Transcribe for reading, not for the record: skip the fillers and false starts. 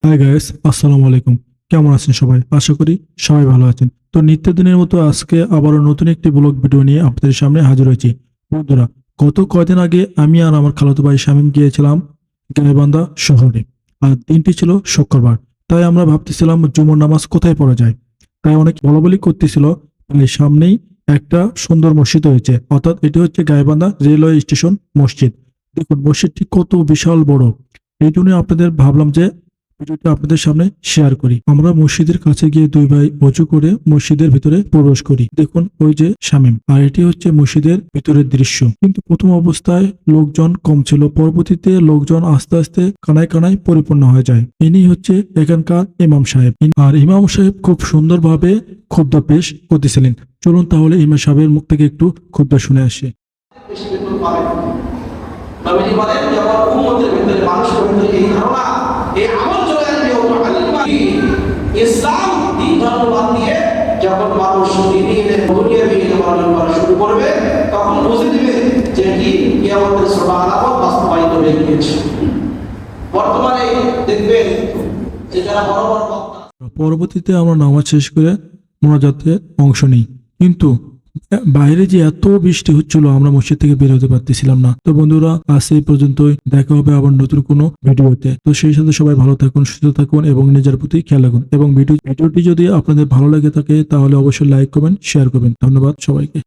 Hi guys, আসসালামু আলাইকুম। কেমন আছেন সবাই? আশা করি সবাই ভালো আছেন। তো নিত্যদিনের মতো আজকে আবারও নতুন একটি ব্লগ ভিডিও নিয়ে আপনাদের সামনে হাজির হয়েছি। বন্ধুরা, গত কয়দিন আগে আমি আর আমার খালাতো ভাই শামীম গিয়েছিলাম গাইবান্ধা শহরে। আর দিনটি ছিল শুক্রবার। তাই আমরা ভাবতেছিলাম জুমার নামাজ কোথায় পড়া যায়। তাই অনেক বলাবলি করতেছিল। তাই সামনেই একটা সুন্দর মসজিদ হয়েছে, অর্থাৎ এটি হচ্ছে গাইবান্ধা রেলওয়ে স্টেশন মসজিদ। দেখুন মসজিদটি কত বিশাল বড়। এই জন্য আপনাদের ভাবলাম যে ভিডিওটা আপনাদের সামনে শেয়ার করি। আমরা মসজিদের কাছে গিয়ে দুই ভাই অজু করে মসজিদের ভিতরে প্রবেশ করি। দেখুন ওই যে শামীম, আর এটি হচ্ছে মসজিদের ভিতরের দৃশ্য। কিন্তু প্রথম অবস্থায় লোকজন কম ছিল, পরবর্তীতে লোকজন আস্তে আস্তে কানায় কানায় পরিপূর্ণ হয়ে যায়। ইনি হচ্ছে এখানকার ইমাম সাহেব। আর ইমাম সাহেব খুব সুন্দরভাবে খুতবা পেশ করতেছিলেন। চলুন তাহলে ইমাম সাহেবের মুখ থেকে একটু খুতবা শুনে আসি। বেশি বেতন পাবেন। নবীজি বলেন যখন উম্মতের ভিতরে মানুষের ভিতরে এই ধারণা, এই আমল চলে আসবে, ইসলাম দিন ধর্ম বাদ দিয়ে যখন মানুষ দিনী এলেন দুনিয়াবি ইলম অর্জন করা শুরু করবে, তখন বুঝে দিবে যে কি কিয়ামতের সূরা আলামত বাস্তবায়িত হয়ে গিয়েছে। বর্তমানে দেখবেন যে যারা বড় বড় বক্তা, পরবর্তীতে আমরা নামাজ শেষ করে মোনাজাতে অংশ নিই, কিন্তু বাইরে যে এত বৃষ্টি হচ্ছিল আমরা মসজিদ থেকে বের হতে পারতেছিলাম না। তো বন্ধুরা, আজ এই পর্যন্তই। দেখা হবে আবার নতুন কোনো ভিডিওতে। তো সেই সাথে সবাই ভালো থাকুন, সুস্থ থাকুন এবং নিজের প্রতি খেয়াল রাখুন। এবং ভিডিওটি যদি আপনাদের ভালো লাগে থাকে তাহলে অবশ্যই লাইক করবেন, শেয়ার করবেন। ধন্যবাদ সবাইকে।